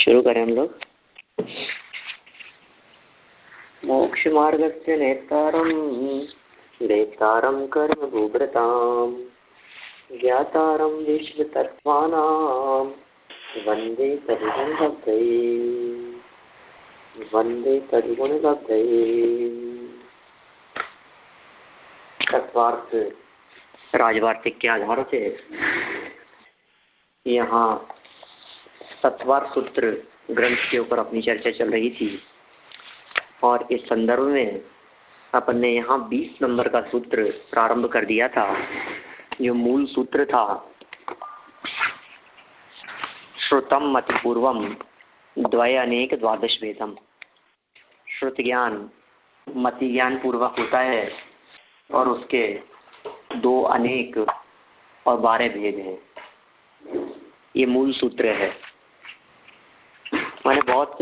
शुरू करें हम लोग। मोक्ष मार्गस्य नेतारं वेत्तारं कर्म भूभृतां ज्ञातारं विश्वतत्त्वानां वन्दे तद्गुणलब्धये। तत्वार्थ राजवार्तिक के आधार से यहाँ तत्वार्थ सूत्र ग्रंथ के ऊपर अपनी चर्चा चल रही थी और इस संदर्भ में अपन ने यहाँ 20 नंबर का सूत्र प्रारंभ कर दिया था। जो मूल सूत्र था, श्रुतम मतिपूर्वम द्वय अनेक द्वादश भेदम। श्रुत ज्ञान मति ज्ञान पूर्वक होता है और उसके 2 अनेक और 12 भेद हैं। ये मूल सूत्र है। मैंने बहुत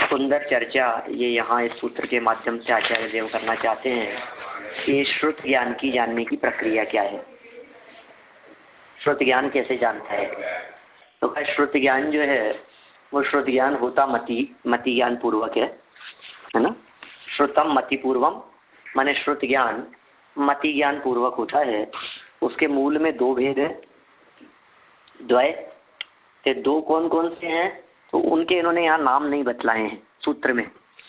सुंदर चर्चा ये यहाँ इस सूत्र के माध्यम से आचार्य देव करना चाहते हैं कि श्रुत ज्ञान की जानने की प्रक्रिया क्या है, श्रुत ज्ञान कैसे जानता है। तो श्रुत ज्ञान जो है वो श्रुत ज्ञान होता मति ज्ञान पूर्वक है ना। श्रुतम मति पूर्वम माने श्रुत ज्ञान मति ज्ञान पूर्वक होता है। उसके मूल में 2 भेद है, द्वय। ते 2 कौन कौन से हैं तो उनके इन्होंने यहाँ नाम नहीं बतलाए हैं सूत्र में,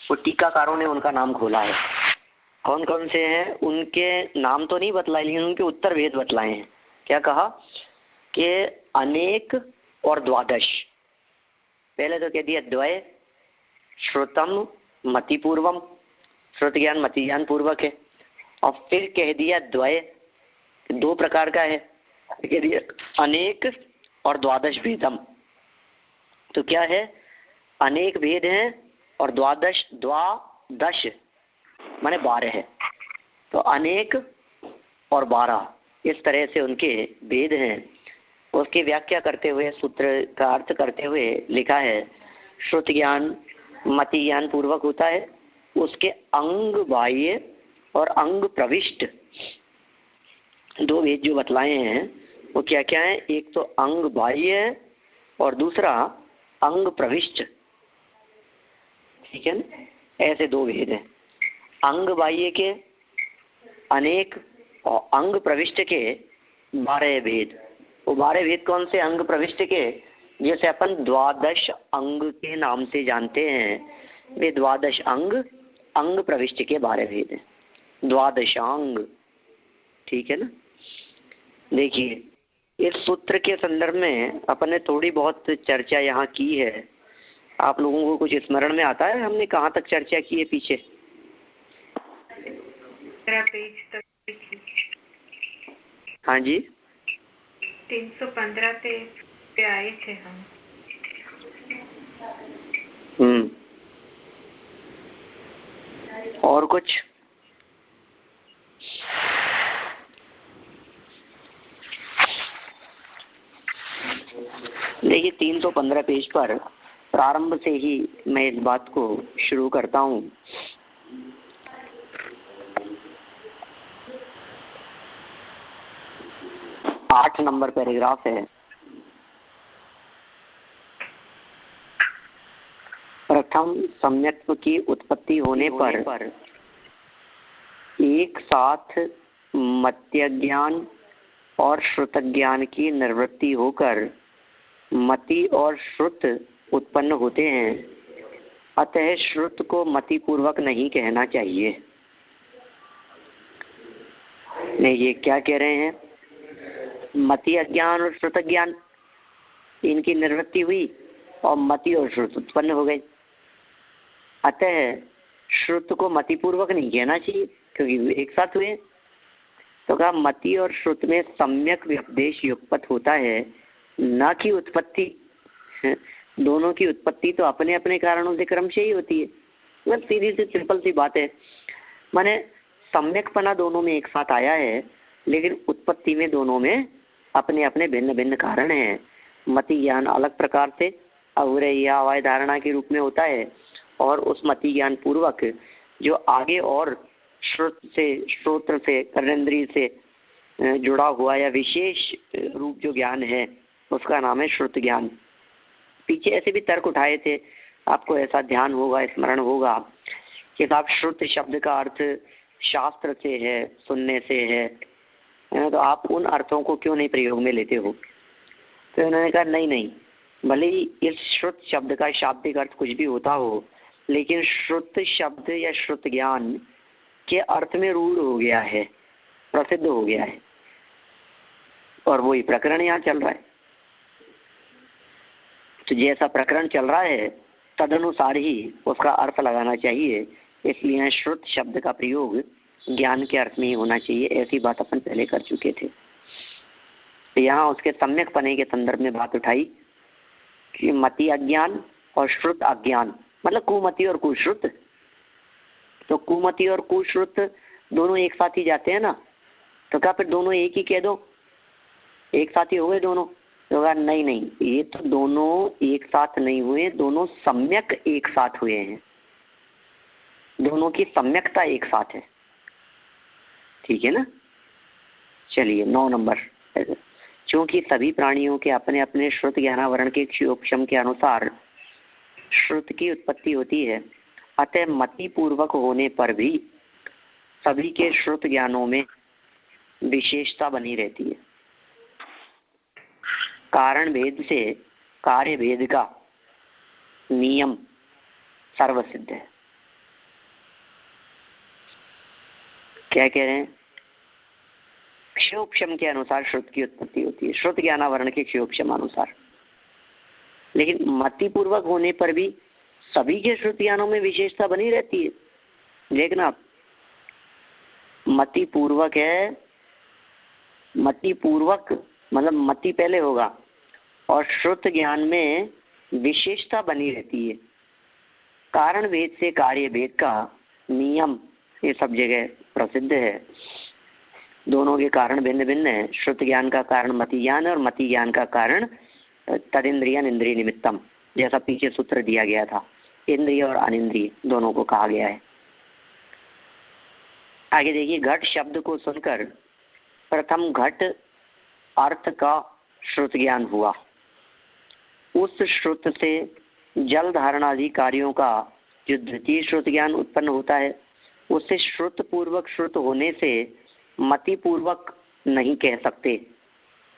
वो टीकाकारों ने उनका नाम खोला है। कौन कौन से हैं उनके नाम तो नहीं बतलाए, लेकिन उनके उत्तर भेद बतलाए हैं। क्या कहा कि अनेक और द्वादश। पहले तो कह दिया द्वय, श्रुतम मति पूर्वम, श्रुत ज्ञान मति ज्ञान पूर्वक है। और फिर कह दिया द्वय 2 प्रकार का है, कह दिया अनेक और द्वादश भेदम। तो क्या है, अनेक भेद हैं और द्वादश माने 12 है। तो अनेक और 12 इस तरह से उनके भेद हैं। उसकी व्याख्या करते हुए सूत्र का अर्थ करते हुए लिखा है, श्रुत ज्ञान मति ज्ञान पूर्वक होता है। उसके अंग बाह्य और अंग प्रविष्ट 2 भेद जो बतलाए हैं वो क्या क्या है। एक तो अंग बाह्य है और दूसरा अंग प्रविष्ट, ठीक है ना। ऐसे 2 भेद हैं, अंग बाह्य के अनेक और अंग प्रविष्ट के 12 भेद। वो 12 भेद कौन से अंग प्रविष्ट के, जैसे अपन द्वादश अंग के नाम से जानते हैं, वे द्वादश अंग प्रविष्ट के 12 भेद हैं, द्वादशांग, ठीक है ना। देखिए इस सूत्र के संदर्भ में अपन ने थोड़ी बहुत चर्चा यहाँ की है। आप लोगों को कुछ स्मरण में आता है हमने कहाँ तक चर्चा की है पीछे? 15 पेज तक। हाँ जी, 315 पे आए थे हम। और कुछ? देखिए 315 पेज पर प्रारंभ से ही मैं इस बात को शुरू करता हूँ। आठ नंबर पैराग्राफ है। प्रथम सम्यक्त्व की उत्पत्ति होने पर एक साथ मत्य ज्ञान और श्रुत ज्ञान की निवृत्ति होकर मति और श्रुत उत्पन्न होते हैं। अतः श्रुत को मति पूर्वक नहीं कहना चाहिए। नहीं, ये क्या कह रहे हैं, मति अज्ञान और श्रुत ज्ञान इनकी निवृत्ति हुई और मति और श्रुत उत्पन्न हो गई। अतः श्रुत को मति पूर्वक नहीं कहना चाहिए क्योंकि एक साथ हुए। तो कहा मति और श्रुत में सम्यक व्यपदेश युगपत होता है, न कि उत्पत्ति। दोनों की उत्पत्ति तो अपने अपने कारणों से क्रम से ही होती है। मतलब सीधी सी सिंपल सी बात है। माने सम्यकपना दोनों में एक साथ आया है, लेकिन उत्पत्ति में दोनों में अपने अपने भिन्न भिन्न कारण हैं। मति ज्ञान अलग प्रकार से अवरय या अवय धारणा के रूप में होता है और उस मति ज्ञान पूर्वक जो आगे और श्रुत से श्रोत्र से कर्णेंद्रिय से जुड़ा हुआ या विशेष रूप जो ज्ञान है उसका नाम है श्रुत ज्ञान। पीछे ऐसे भी तर्क उठाए थे, आपको ऐसा ध्यान होगा, स्मरण होगा कि साहब श्रुत शब्द का अर्थ शास्त्र से है, सुनने से है ना, तो आप उन अर्थों को क्यों नहीं प्रयोग में लेते हो। तो उन्होंने कहा नहीं नहीं, भले ही इस श्रुत शब्द का शाब्दिक अर्थ कुछ भी होता हो, लेकिन श्रुत शब्द या श्रुत ज्ञान के अर्थ में रूढ़ हो गया है, प्रसिद्ध हो गया है, और वही प्रकरण यहाँ चल रहा है। तो जैसा प्रकरण चल रहा है तदनुसार ही उसका अर्थ लगाना चाहिए, इसलिए यहाँ श्रुत शब्द का प्रयोग ज्ञान के अर्थ में ही होना चाहिए। ऐसी बात अपन पहले कर चुके थे। तो यहाँ उसके सम्यक पने के संदर्भ में बात उठाई कि मति अज्ञान और श्रुत अज्ञान, मतलब कुमति और कुश्रुत। तो कुमति और कुश्रुत दोनों एक साथ ही जाते हैं ना, तो क्या फिर दोनों एक ही कह दो, एक साथ ही हो गए दोनों। तो कहा नहीं नहीं, ये तो दोनों एक साथ नहीं हुए, दोनों सम्यक एक साथ हुए हैं, दोनों की सम्यकता एक साथ है। ठीक है ना। चलिए 9 नंबर, क्योंकि सभी प्राणियों के अपने अपने श्रुत ज्ञानावरण के क्षयोक्षम के अनुसार श्रुत की उत्पत्ति होती है, अतः मति पूर्वक होने पर भी सभी के श्रुत ज्ञानों में विशेषता बनी रहती है। कारण भेद से कार्य भेद का नियम सर्वसिद्ध है। क्या कह रहे हैं? क्षयोक्षम के अनुसार श्रुत की उत्पत्ति होती है, श्रुत ज्ञानावरण के क्षयोक्षम अनुसार, लेकिन मति पूर्वक होने पर भी सभी के श्रुत ज्ञानों में विशेषता बनी रहती है। देखना आप, मति पूर्वक है, मति पूर्वक मतलब मति पहले होगा, और श्रुत ज्ञान में विशेषता बनी रहती है। कारण भेद से कार्य भेद का नियम ये सब जगह प्रसिद्ध है। दोनों के कारण भिन्न भिन्न है। श्रुत ज्ञान का कारण मति ज्ञान है, और मति ज्ञान का कारण तदिंद्रियन इंद्रिय निमित्तम, जैसा पीछे सूत्र दिया गया था, इंद्रिय और अनिंद्रिय दोनों को कहा गया है। आगे देखिए, घट शब्द को सुनकर प्रथम घट अर्थ का श्रुत ज्ञान हुआ, उस श्रुत से जल धारण आदि कार्यों का जो द्वितीय श्रुत ज्ञान उत्पन्न होता है, उससे श्रुत पूर्वक श्रुत होने से मति पूर्वक नहीं कह सकते,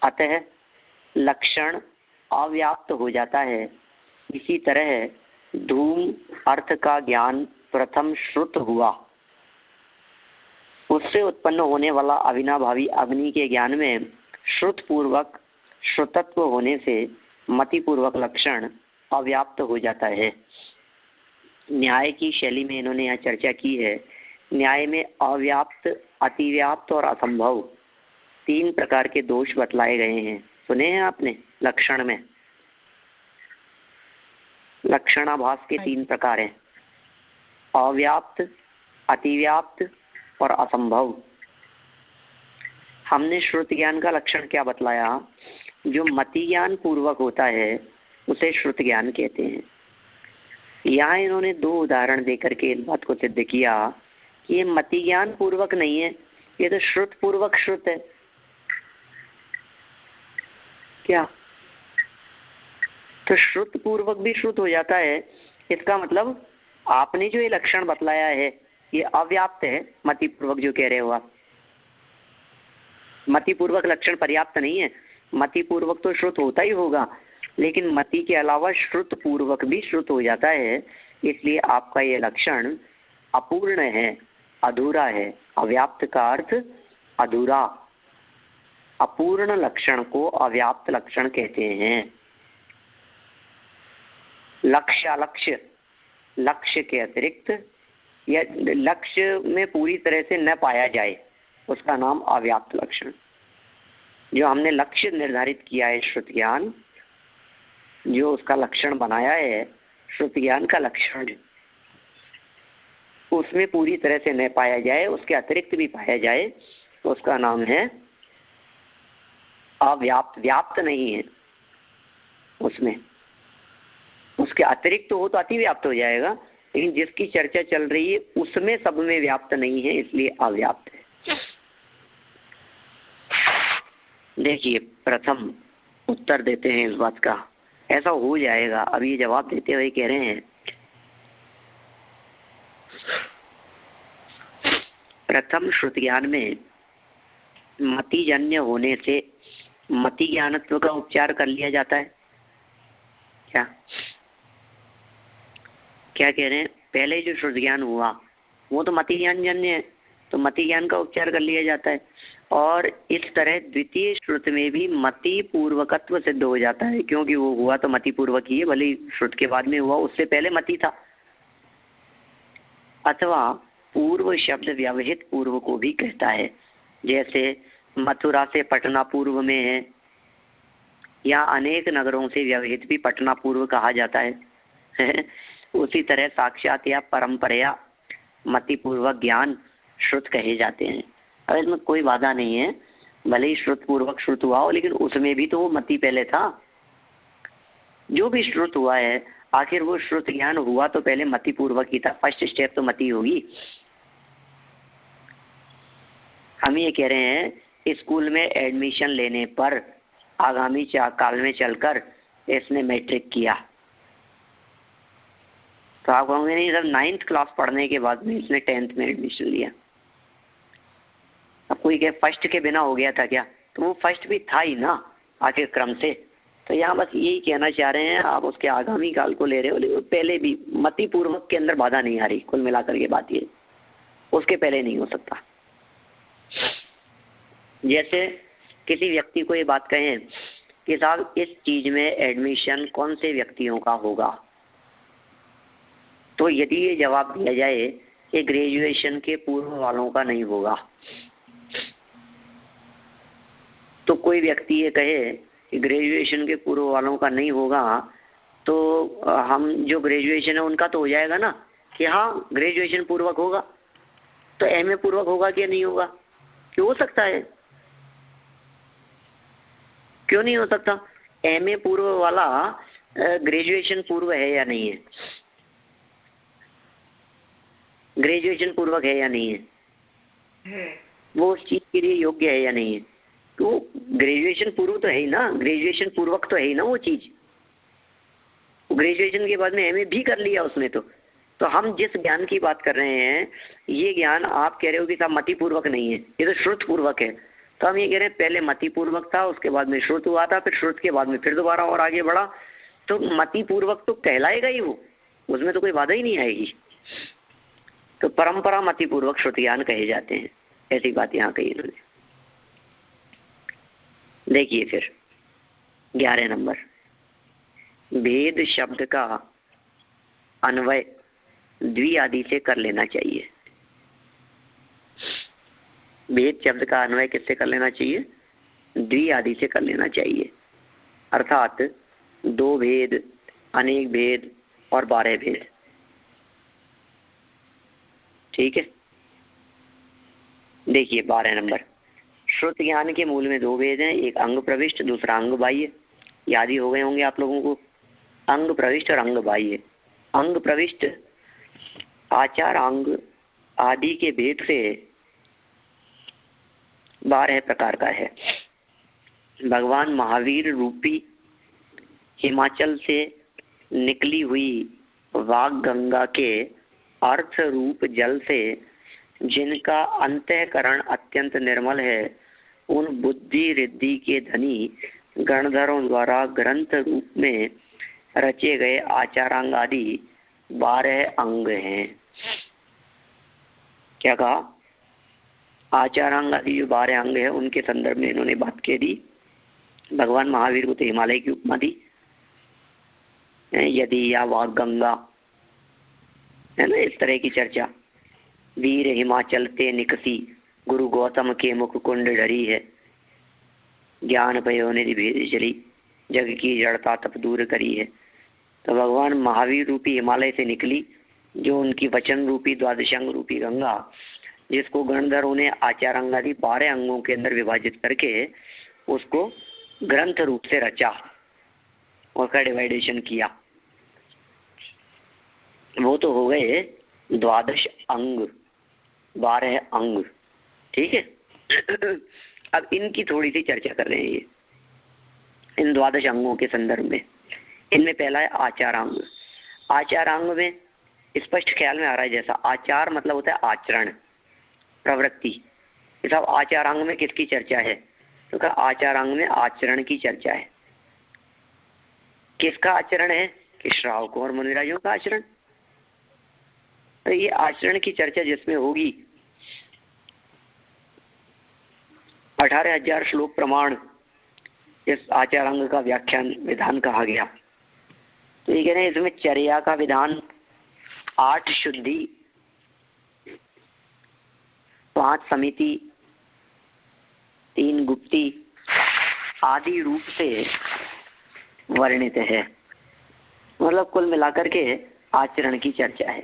अतः लक्षण अव्याप्त हो जाता है। इसी तरह धूम अर्थ का ज्ञान प्रथम श्रुत हुआ, उससे उत्पन्न होने वाला अविनाभावी अग्नि के ज्ञान में श्रुत पूर्वक श्रुतत्व होने से मति पूर्वक लक्षण अव्याप्त हो जाता है। न्याय की शैली में इन्होंने यहाँ चर्चा की है। न्याय में अव्याप्त, अतिव्याप्त और असंभव 3 प्रकार के दोष बतलाए गए हैं। सुने हैं आपने? लक्षण में लक्षणाभास के 3 प्रकार हैं, अव्याप्त, अतिव्याप्त और असंभव। हमने श्रुत ज्ञान का लक्षण क्या बतलाया? जो मति ज्ञान पूर्वक होता है उसे श्रुत ज्ञान कहते हैं। यहाँ इन्होंने 2 उदाहरण देकर के इस बात को सिद्ध किया कि ये मति ज्ञान पूर्वक नहीं है, ये तो श्रुत पूर्वक श्रुत है। क्या? तो श्रुत पूर्वक भी श्रुत हो जाता है। इसका मतलब आपने जो ये लक्षण बतलाया है ये अव्याप्त है, मति पूर्वक जो कह रहे हो आप। मति पूर्वक लक्षण पर्याप्त नहीं है, मति पूर्वक तो श्रुत होता ही होगा, लेकिन मति के अलावा श्रुत पूर्वक भी श्रुत हो जाता है, इसलिए आपका ये लक्षण अपूर्ण है, अधूरा है। अव्याप्त का अर्थ अधूरा, अपूर्ण लक्षण को अव्याप्त लक्षण कहते हैं। लक्ष्य अलक्ष्य, लक्ष्य के अतिरिक्त या लक्ष्य में पूरी तरह से न पाया जाए, उसका नाम अव्याप्त लक्षण। जो हमने लक्ष्य निर्धारित किया है श्रुत ज्ञान, जो उसका लक्षण बनाया है श्रुत ज्ञान का लक्षण, उसमें पूरी तरह से न पाया जाए, उसके अतिरिक्त भी पाया जाए, तो उसका नाम है अव्याप्त। व्याप्त नहीं है उसमें, उसके अतिरिक्त हो तो अतिव्याप्त हो जाएगा, लेकिन जिसकी चर्चा चल रही है उसमें सब में व्याप्त नहीं है, इसलिए अव्याप्त है। देखिए, प्रथम उत्तर देते हैं इस बात का। ऐसा हो जाएगा। अब ये जवाब देते हुए कह रहे हैं, प्रथम श्रुति ज्ञान में मतिजन्य होने से मति ज्ञानत्व का उपचार कर लिया जाता है। क्या क्या कह रहे हैं? पहले जो श्रुति ज्ञान हुआ वो तो मति ज्ञान जन्य है, तो मति ज्ञान का उपचार कर लिया जाता है। और इस तरह द्वितीय श्रुति में भी मति पूर्वकत्व सिद्ध हो जाता है, क्योंकि वो हुआ तो मति पूर्वक ही है, भले ही श्रुति के बाद में हुआ, उससे पहले मति था। अथवा पूर्व शब्द व्यवहित पूर्व को भी कहता है, जैसे मथुरा से पटना पूर्व में है, या अनेक नगरों से व्यवहित भी पटना पूर्व कहा जाता है। उसी तरह साक्षात या परंपरा मति पूर्वक ज्ञान श्रुत कहे जाते हैं। अब इसमें कोई बाधा नहीं है, भले ही श्रुत पूर्वक श्रुत हुआ हो, लेकिन उसमें भी तो वो मति पहले था। जो भी श्रुत हुआ है, आखिर वो श्रुत ज्ञान हुआ तो पहले मति पूर्वक ही था। फर्स्ट स्टेप तो मति होगी। हम ये कह रहे हैं, स्कूल में एडमिशन लेने पर आगामी काल में चलकर इसने मैट्रिक किया, तो आप कहोगे नहीं सर 9th क्लास पढ़ने के बाद में इसने 10th में एडमिशन लिया। अब कोई कहे फर्स्ट के बिना हो गया था क्या? तो वो फर्स्ट भी था ही ना आखिर क्रम से। तो यहाँ बस यही कहना चाह रहे हैं, आप उसके आगामी काल को ले रहे हो, लेकिन पहले भी मति पूर्वक के अंदर बाधा नहीं आ रही। कुल मिलाकर के बात ये, उसके पहले नहीं हो सकता। जैसे किसी व्यक्ति को ये बात कहें कि साहब इस चीज में एडमिशन कौन से व्यक्तियों का होगा, तो यदि ये जवाब दिया जाए कि ग्रेजुएशन के पूर्व वालों का नहीं होगा, तो कोई व्यक्ति ये कहे कि ग्रेजुएशन के पूर्व वालों का नहीं होगा, तो हम जो ग्रेजुएशन है उनका तो हो जाएगा ना कि हाँ ग्रेजुएशन पूर्वक होगा। तो एमए पूर्वक होगा कि नहीं होगा? क्यों हो सकता है, क्यों नहीं हो सकता? एमए पूर्व वाला ग्रेजुएशन पूर्व है या नहीं है? ग्रेजुएशन पूर्वक है या नहीं है? वो उस चीज के लिए योग्य है या नहीं है? तो ग्रेजुएशन पूर्व तो है ही ना, ग्रेजुएशन पूर्वक तो है ही ना वो चीज। ग्रेजुएशन के बाद में एमए भी कर लिया उसने। तो हम जिस ज्ञान की बात कर रहे हैं, ये ज्ञान आप कह रहे हो कि साहब मति पूर्वक नहीं है, ये तो श्रुत पूर्वक है। तो हम ये कह रहे हैं पहले मति पूर्वक था, उसके बाद में श्रुत हुआ था, फिर श्रुत के बाद में फिर दोबारा और आगे बढ़ा, तो मति पूर्वक तो कहलाएगा ही वो, उसमें तो कोई बाधा ही नहीं आएगी। तो परंपरा मति पूर्वक श्रुत ज्ञान कहे जाते हैं, ऐसी बात यहाँ कही इन्होंने। देखिए फिर 11 नंबर, भेद शब्द का अन्वय द्वि आदि से कर लेना चाहिए। भेद शब्द का अन्वय किससे कर लेना चाहिए? द्वि आदि से कर लेना चाहिए, अर्थात 2 भेद, अनेक भेद और 12 भेद। ठीक है, देखिए 12 नंबर, श्रुत ज्ञान के मूल में 2 भेद हैं, एक अंग प्रविष्ट, दूसरा अंग बाह्य। याद ही हो गए होंगे आप लोगों को, अंग प्रविष्ट और अंग बाह्य। अंग प्रविष्ट आचार अंग आदि के भेद से 12 प्रकार का है। भगवान महावीर रूपी हिमाचल से निकली हुई वाग गंगा के अर्थ रूप जल से जिनका अंतःकरण अत्यंत निर्मल है, उन बुद्धि रिद्धि के धनी गणधरों द्वारा ग्रंथ रूप में रचे गए आचारांग आदि 12 अंग हैं। क्या कहा? आचारांग आदि जो 12 अंग है उनके संदर्भ में इन्होंने बात कह दी। भगवान महावीर को तो हिमालय की उपमा दी, यदि या वाग गंगा, है ना, इस तरह की चर्चा। वीर हिमाचल ते निकसी, गुरु गौतम के मुख कुंड डरी है, ज्ञान पयो निधि भेद चली, जग की जड़ता तप दूर करी है। तो भगवान महावीर रूपी हिमालय से निकली, जो उनकी वचन रूपी द्वादशांग रूपी गंगा, जिसको गणधरों ने आचारांग आदि 12 अंगों के अंदर विभाजित करके उसको ग्रंथ रूप से रचा और उसका डिवाइडेशन किया, वो तो हो गए 12 अंग, 12 अंग। ठीक है, अब इनकी थोड़ी सी चर्चा कर रहे हैं ये, इन 12 अंगों के संदर्भ में। इनमें पहला है आचारांग। आचारांग में स्पष्ट ख्याल में आ रहा है, जैसा आचार मतलब होता है आचरण, प्रवृत्ति। सब आचारांग में किसकी चर्चा है? तो कहा आचारांग में आचरण की चर्चा है। किसका आचरण है? कि श्रावकों और मुनिराजों का आचरण। तो ये आचरण की चर्चा जिसमें होगी, 18,000 श्लोक प्रमाण इस आचारांग का व्याख्यान विधान कहा गया। तो ये कह रहे हैं इसमें चर्या का विधान, 8 शुद्धि, 5 समिति, 3 गुप्ती आदि रूप से वर्णित है। मतलब कुल मिलाकर के आचरण की चर्चा है।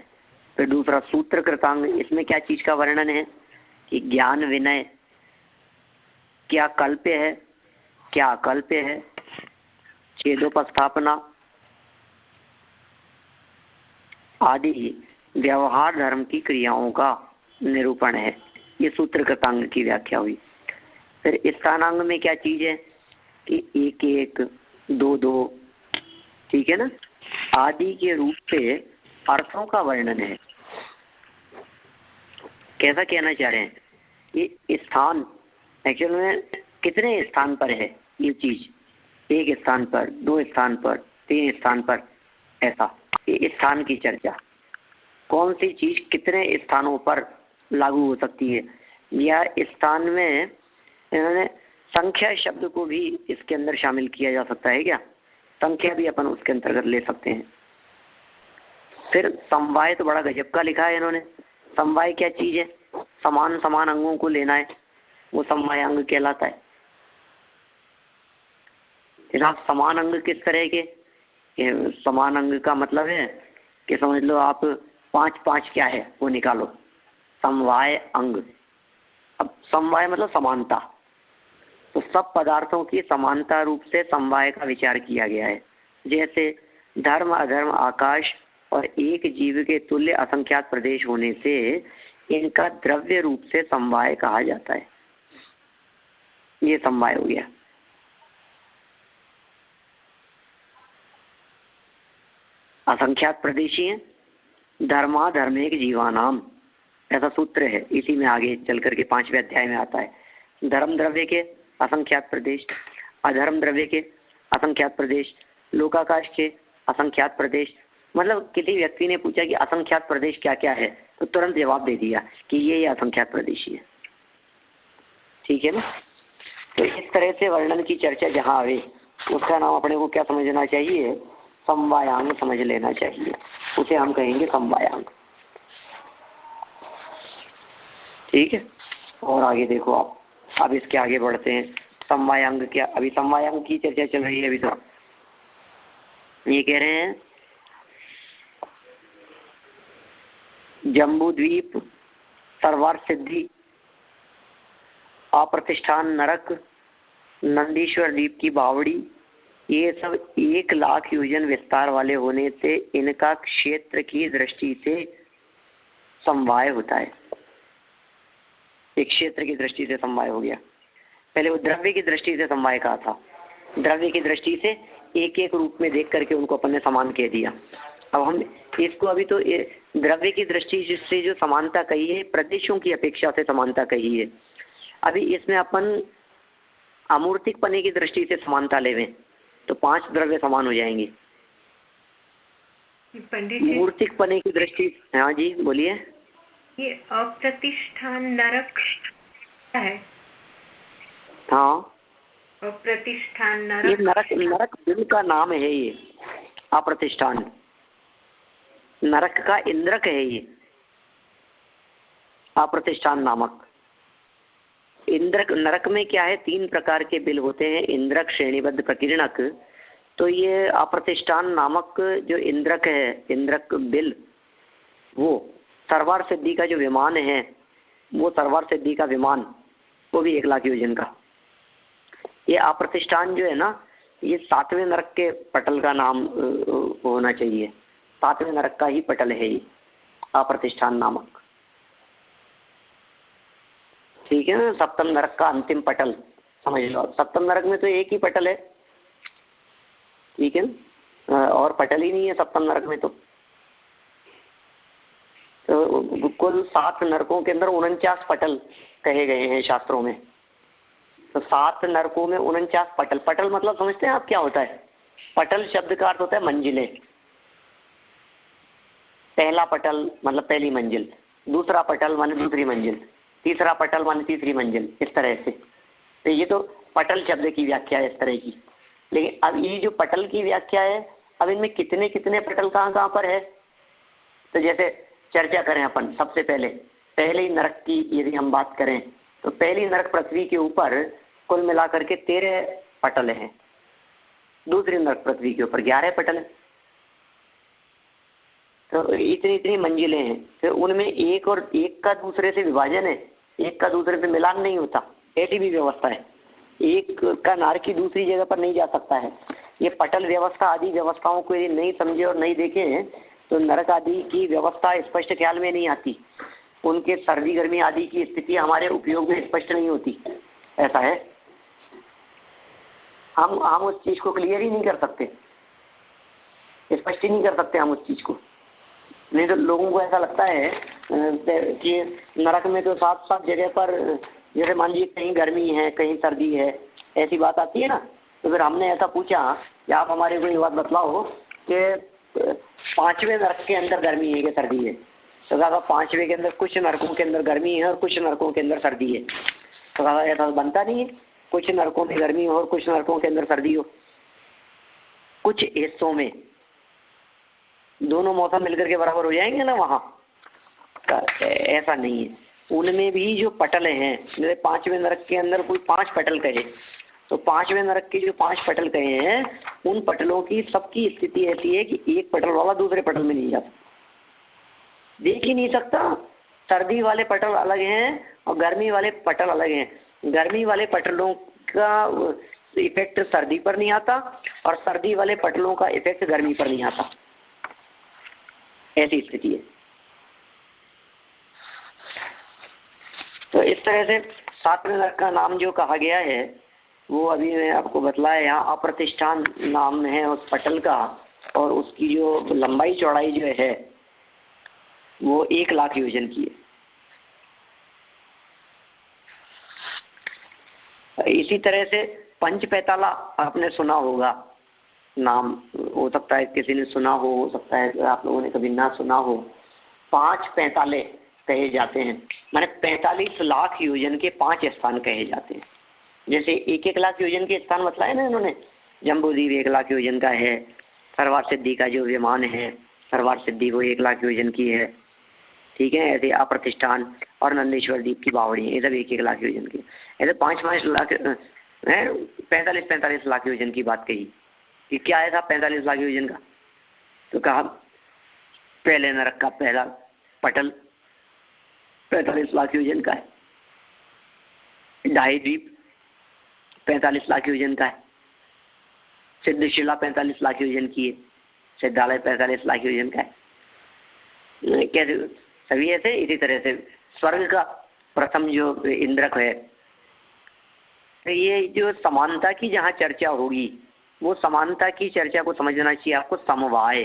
फिर दूसरा सूत्र कृतांग, इसमें क्या चीज का वर्णन है? कि ज्ञान विनय क्या कल्प्य है, क्या अकल्प्य है, छेदोपस्थापना आदि व्यवहार धर्म की क्रियाओं का निरूपण है। ये सूत्र कृतांग की व्याख्या हुई। फिर स्थानांग में क्या चीज है? कि 1-1, 2-2, ठीक है ना, आदि के रूप से अर्थों का वर्णन है। कैसा कहना चाह रहे हैं? ये स्थान एक्चुअल में कितने स्थान पर है ये चीज? 1 स्थान पर, 2 स्थान पर, 3 स्थान पर, ऐसा ये स्थान की चर्चा। कौन सी चीज कितने स्थानों पर लागू हो सकती है, या स्थान में इन्होंने संख्या शब्द को भी इसके अंदर शामिल किया जा सकता है क्या? संख्या भी अपन उसके अंतर्गत ले सकते हैं। फिर समवाय तो बड़ा गजब का लिखा है इन्होंने। समवाय क्या चीज है? समान समान अंगों को लेना है, वो समवाय अंग कहलाता है। आप समान अंग किस तरह के? समान अंग का मतलब है कि समझ लो आप 5-5 क्या है वो निकालो, समवाय अंग। अब समवाय मतलब समानता, तो सब पदार्थों की समानता रूप से समवाय का विचार किया गया है। जैसे धर्म अधर्म आकाश और एक जीव के तुल्य असंख्यात प्रदेश होने से इनका द्रव्य रूप से समवाय कहा जाता है। ये समवाय हो गया। असंख्यात प्रदेशी है, धर्मा धर्मेक जीवानाम, ऐसा सूत्र है। इसी में आगे चल करके 5वें अध्याय में आता है। धर्म द्रव्य के असंख्यात प्रदेश, अधर्म द्रव्य के असंख्यात प्रदेश, लोकाकाश के असंख्यात प्रदेश। मतलब किसी व्यक्ति ने पूछा कि असंख्यात प्रदेश क्या क्या है, तो तुरंत जवाब दे दिया कि ये असंख्यात प्रदेशी है। ठीक है ना? तो इस तरह से वर्णन की चर्चा जहाँ आवे, उसका नाम अपने को क्या समझना चाहिए? समवायांग समझ लेना चाहिए। उसे हम कहेंगे समवायांग। ठीक है, और आगे देखो आप। अब इसके आगे बढ़ते हैं। समवायांग क्या? अभी समवायांग की चर्चा चल रही है। अभी तो ये कह रहे हैं जम्बू द्वीप, सर्वार सिद्धि, अप्रतिष्ठान नरक, नंदीश्वर द्वीप की बावड़ी, ये सब 1 लाख योजन विस्तार वाले होने से इनका क्षेत्र की दृष्टि से समवाय होता है। एक क्षेत्र की दृष्टि से समवाय हो गया। पहले वो द्रव्य की दृष्टि से समवाय कहा था। द्रव्य की दृष्टि से एक एक रूप में देख करके उनको अपन ने समान कह दिया। अब हम इसको अभी तो द्रव्य की दृष्टि से जो समानता कही है, प्रदेशों की अपेक्षा से समानता कही है। अभी इसमें अपन अमूर्तिक पने की दृष्टि से समानता लेवें तो 5 द्रव्य समान हो जाएंगे। पंडित जी, मूर्तिक पने की दृष्टि, हाँ जी बोलिए। ये अप्रतिष्ठान नरक है? हाँ, अप्रतिष्ठान ये नरक, नरक बिल का नाम है। ये अप्रतिष्ठान नरक का इंद्रक है। ये अप्रतिष्ठान नामक इंद्रक। नरक में क्या है? 3 प्रकार के बिल होते हैं, इंद्रक, श्रेणीबद्ध, प्रकीर्णक। तो ये अप्रतिष्ठान नामक जो इंद्रक है, इंद्रक बिल, वो सर्वार सिद्धि का जो विमान है, वो सर्वार सिद्धि का विमान, वो भी 1 लाख योजन का। ये अप्रतिष्ठान जो है ना, ये 7वें नरक के पटल का नाम होना चाहिए। 7वें नरक का ही पटल है ये अप्रतिष्ठान नामक। ठीक है ना? 7वें नरक का अंतिम पटल समझ लो। 7वें नरक में तो एक ही पटल है। ठीक है ना? और पटल ही नहीं है सप्तम नरक में। तो कुल 7 नरकों के अंदर 49 पटल कहे गए हैं शास्त्रों में। तो 7 नरकों में 49 पटल। पटल मतलब समझते हैं आप क्या होता है? पटल शब्द का अर्थ होता है मंजिलें। पहला पटल मतलब पहली मंजिल, दूसरा पटल माने दूसरी मंजिल, तीसरा पटल माने तीसरी मंजिल, इस तरह से। तो ये तो पटल शब्द की व्याख्या है इस तरह की। लेकिन अब ये जो पटल की व्याख्या है, अब इनमें कितने कितने पटल कहाँ कहाँ पर है? तो जैसे चर्चा करें अपन, सबसे पहले ही नरक की यदि हम बात करें तो पहली नरक पृथ्वी के ऊपर कुल मिलाकर के 13 पटल हैं। दूसरी नरक पृथ्वी के ऊपर 11 पटल हैं। तो इतनी इतनी मंजिलें हैं। फिर उनमें एक और एक का दूसरे से विभाजन है, एक का दूसरे से मिलान नहीं होता, ऐसी भी व्यवस्था है। एक का नार की दूसरी जगह पर नहीं जा सकता है। ये पटल व्यवस्था आदि व्यवस्थाओं को यदि नहीं समझे और नहीं देखे तो नरक आदि की व्यवस्था स्पष्ट ख्याल में नहीं आती। उनके सर्दी गर्मी आदि की स्थिति हमारे उपयोग में स्पष्ट नहीं होती। ऐसा है, हम उस चीज को क्लियर ही नहीं कर सकते, स्पष्ट ही नहीं कर सकते हम उस चीज को। नहीं तो लोगों को ऐसा लगता है कि नरक में तो 7 जगह पर, जैसे मान लीजिए कहीं गर्मी है कहीं सर्दी है, ऐसी बात आती है ना। तो फिर हमने ऐसा पूछा कि आप हमारे को ये बात बतलाओ कि 5वें नरक के अंदर गर्मी है कि सर्दी है? तो कहा 5वें के अंदर कुछ नरकों के अंदर गर्मी है और कुछ नरकों के अंदर सर्दी है। तो कहा ऐसा बनता नहीं है, कुछ नरकों में गर्मी हो और कुछ नरकों के अंदर सर्दी हो। कुछ हिस्सों में दोनों मौसम मिलकर के बराबर हो जाएंगे ना वहाँ, ऐसा नहीं है। उनमें भी जो पटल हैं, जैसे 5वें नरक के अंदर कोई 5 पटल कहे, तो 5वें नरक के जो 5 पटल कहे हैं, उन पटलों की सबकी स्थिति ऐसी है कि एक पटल वाला दूसरे पटल में नहीं जाता, देख ही नहीं सकता। सर्दी वाले पटल अलग हैं और गर्मी वाले पटल अलग हैं। गर्मी वाले पटलों का इफेक्ट सर्दी पर नहीं आता और सर्दी वाले पटलों का इफेक्ट गर्मी पर नहीं आता, ऐसी स्थिति है। तो इस तरह से 7वें नरक का नाम जो कहा गया है वो अभी मैं आपको बतलाया, यहाँ अप्रतिष्ठान नाम है उस पटल का, और उसकी जो लंबाई चौड़ाई जो है वो 1 लाख योजन की है। इसी तरह से पंच पैताला आपने सुना होगा, नाम हो सकता है किसी ने सुना हो सकता है आप लोगों ने कभी ना सुना हो। 5 पैताले कहे जाते हैं, माने 45 लाख योजन के 5 स्थान कहे जाते हैं। जैसे 1-1 लाख योजन के स्थान बतलाए ना इन्होंने, जम्बूद्वीप 1 लाख योजन का है, सरवार सिद्धि का जो विमान है सरवार सिद्धि वो 1 लाख योजन की है, ठीक है। ऐसे अप्रतिष्ठान और नंदेश्वर द्वीप की बावड़ी ये सब 1-1 लाख योजन की। ऐसे 5-5 लाख है, 45-45 लाख योजन की बात कही कि क्या है साहब 45 लाख योजन का? तो कहा पहले नरक का पहला पटल 45 लाख योजन का है, ढाई द्वीप 45 लाख योजन का है, सिद्धशिला 45 लाख योजन की है, सिद्धालय 45 लाख योजन का है। कैसे सभी ऐसे। इसी तरह से स्वर्ग का प्रथम जो इंद्रक है, तो ये जो समानता की जहाँ चर्चा होगी वो समानता की चर्चा को समझना चाहिए आपको। समवाय,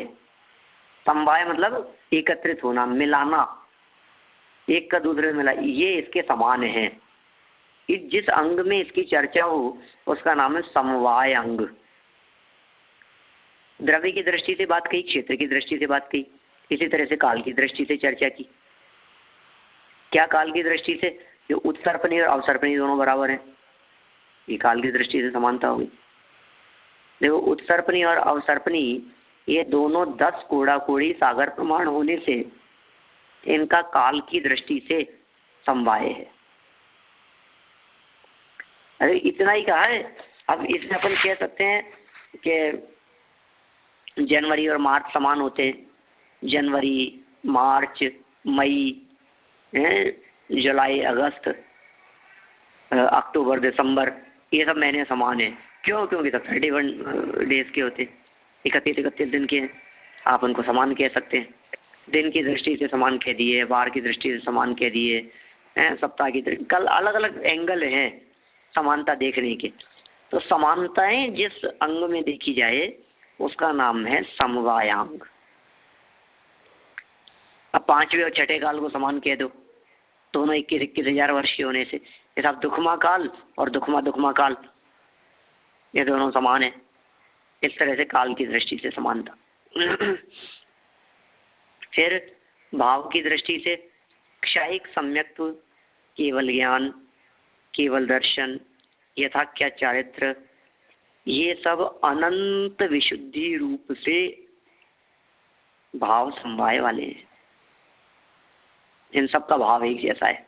समवाय मतलब एकत्रित होना, मिलाना, एक का दूसरे में मिला, ये इसके समान है। जिस अंग में इसकी चर्चा हो उसका नाम है समवाय अंग। द्रव्य की दृष्टि से बात कही, क्षेत्र की दृष्टि से बात कही, इसी तरह से काल की दृष्टि से चर्चा की। क्या काल की दृष्टि से? जो उत्सर्पणी और अवसर्पणी दोनों बराबर हैं, ये काल की दृष्टि से समानता होगी। देखो उत्सर्पणी और अवसर्पणी ये दोनों 10 कोड़ा कोड़ी सागर प्रमाण होने से इनका काल की दृष्टि से समवाय है। अरे इतना ही कहा है। अब इसमें अपन कह सकते हैं कि जनवरी और मार्च समान होते हैं, जनवरी मार्च मई जुलाई अगस्त अक्टूबर दिसंबर ये सब महीने समान हैं। क्यों? क्योंकि सब 31 डेज के होते हैं, 31 दिन के हैं। आप उनको समान कह सकते हैं, दिन की दृष्टि से समान कह दिए, वार की दृष्टि से समान कह दिए, सप्ताह की दृष्टि, कल अलग अलग एंगल हैं समानता देखने के। तो समानताएं जिस अंग में देखी जाए उसका नाम है समवायांग। अब पांचवें और छठे काल को समान कह दो, दोनों 21,000 वर्ष के होने से ये सब दुखमा काल और दुखमा काल, ये दोनों समान है। इस तरह से काल की दृष्टि से समानता। फिर भाव की दृष्टि से क्षयिक सम्यक्त्व, केवल ज्ञान, केवल दर्शन, यथाख्या चारित्र, ये सब अनंत विशुद्धि रूप से भाव समवाय वाले हैं। इन सब का भाव एक जैसा है।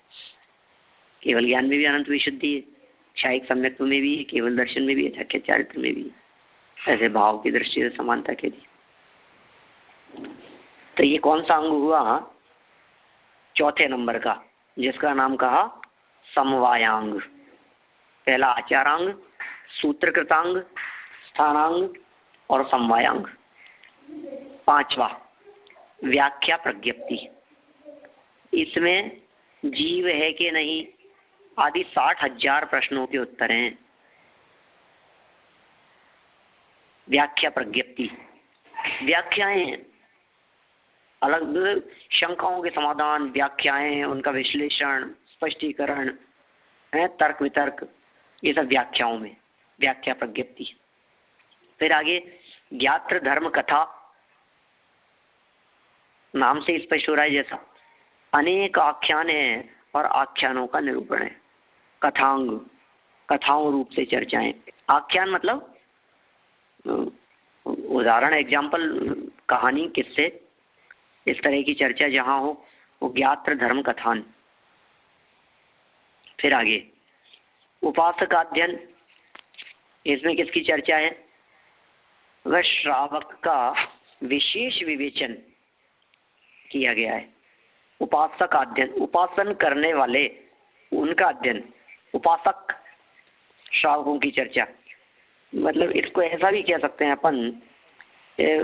केवल ज्ञान में भी अनंत विशुद्धि है, क्षयिक सम्यक्त्व में भी है, केवल दर्शन में भी है, यथाख्या चारित्र में भी है। ऐसे भाव की दृष्टि से समानता के लिए। तो ये कौन सा अंग हुआ? चौथे नंबर का, जिसका नाम कहा समवायांग। पहला आचारांग, सूत्रकृतांग, स्थानांग और समवायांग। पांचवा व्याख्या प्रज्ञप्ति। इसमें जीव है कि नहीं आदि 60,000 प्रश्नों के उत्तर हैं। व्याख्या प्रज्ञप्ति, व्याख्याएं, अलग शंकाओं के समाधान, व्याख्याएं, उनका विश्लेषण, स्पष्टीकरण है, तर्क वितर्क, ये सब व्याख्याओं में व्याख्या प्रज्ञप्ति। फिर आगे ज्ञात्र धर्म कथा, नाम से स्पष्ट हो रहा है जैसा, अनेक आख्यान है और आख्यानों का निरूपण है। कथांग, कथाओं रूप से चर्चाएं। आख्यान मतलब उदाहरण, एग्जाम्पल, कहानी, किस्से, इस तरह की चर्चा जहां हो वो ज्ञात्र धर्म कथान। फिर आगे उपासकाध्ययन, इसमें किसकी चर्चा है? वह श्रावक का विशेष विवेचन किया गया है। उपासक अध्ययन, उपासन करने वाले उनका अध्ययन, उपासक श्रावकों की चर्चा। मतलब इसको ऐसा भी कह सकते हैं अपन,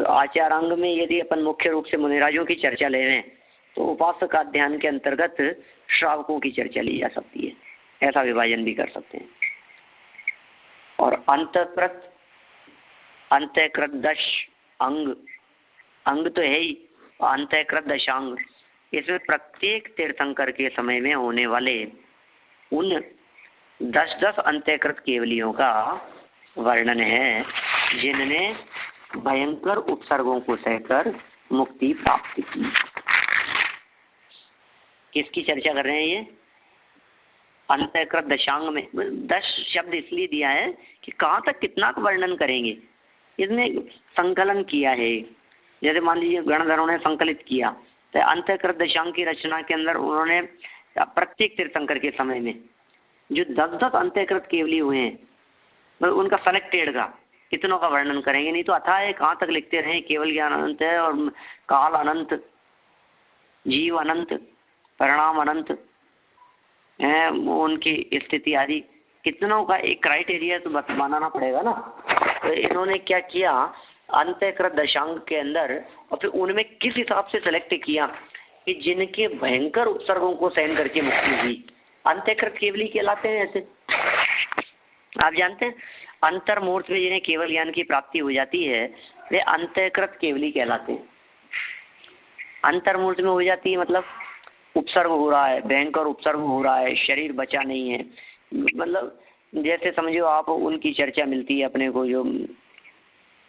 आचारांग में यदि अपन मुख्य रूप से मुनिराजों की चर्चा ले रहे हैं तो उपासक अध्ययन के अंतर्गत श्रावकों की चर्चा ली जा सकती है, ऐसा विभाजन भी कर सकते हैं। और अंतःकृत दश अंग, अंग तो है ही, अंतःकृत दशांग, इसमें प्रत्येक तीर्थंकर के समय में होने वाले उन 10-10 अंतःकृत केवलियों का वर्णन है जिनने भयंकर उपसर्गों को सहकर मुक्ति प्राप्त की। किसकी चर्चा कर रहे हैं ये? अंतःकृत दशांग में 10 शब्द इसलिए दिया है कि कहाँ तक कितना का वर्णन करेंगे, इसने संकलन किया है। जैसे मान लीजिए गणधरों ने संकलित किया, तो अंतःकृत दशांग की रचना के अंदर उन्होंने प्रत्येक तीर्थंकर के समय में जो 10-10 अंतःकृत केवली हुए हैं, मतलब उनका सेलेक्टेड का कितनों का वर्णन करेंगे। नहीं तो अथाह है, कहाँ तक लिखते रहे, केवल ज्ञान अनंत है और काल अनंत, जीव अनंत, परिणाम अनंत है, उनकी स्थिति आदि, कितनों का एक क्राइटेरिया तो बस बनाना पड़ेगा ना। तो इन्होंने क्या किया, अंतःकृत दशांग के अंदर, और फिर उनमें किस हिसाब से सेलेक्ट किया कि जिनके भयंकर उपसर्गों को सहन करके मुक्ति हुई, अंतःकृत केवली कहलाते हैं। ऐसे आप जानते हैं अंतर्मूर्त में जिन्हें केवल ज्ञान की प्राप्ति हो जाती है वे अंतःकृत केवली कहलाते हैं। अंतर्मूर्त में हो जाती है मतलब उपसर्ग हो रहा है, भयंकर उपसर्ग हो रहा है, शरीर बचा नहीं है। मतलब जैसे समझो आप, उनकी चर्चा मिलती है अपने को, जो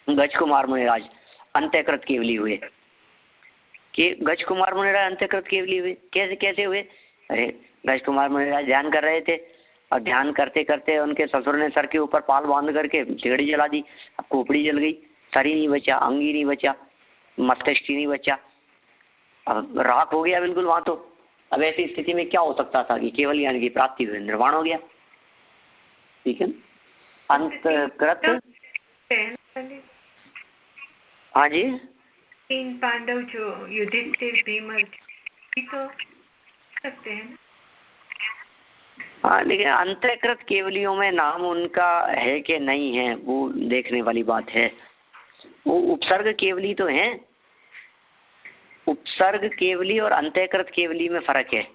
गज कुमार मुनिराज अंतःकृत केवली हुए, कि गज कुमार मुनिराज अंतःकृत केवली हुए। कैसे कैसे हुए? अरे गज कुमार मुनिराज ध्यान कर रहे थे और ध्यान करते करते उनके ससुर ने सर के ऊपर पाल बांध करके चिगड़ी जला दी। अब खोपड़ी जल गई, सर ही नहीं बचा, अंग ही नहीं बचा, मस्तिष्क ही नहीं बचा, अब राख हो गया बिल्कुल वहां। तो अब ऐसी स्थिति में क्या हो सकता था कि केवल ज्ञान की प्राप्ति हुई, निर्वाण हो गया। ठीक है, अंतःकृत। हाँ जी, 3 पांडव जो युधिष्ठिर, भीम तो सकते हैं। हाँ, लेकिन अंतःकृत केवलियों में नाम उनका है कि नहीं है वो देखने वाली बात है। वो उपसर्ग केवली तो हैं। उपसर्ग केवली और अंतःकृत केवली में फर्क है।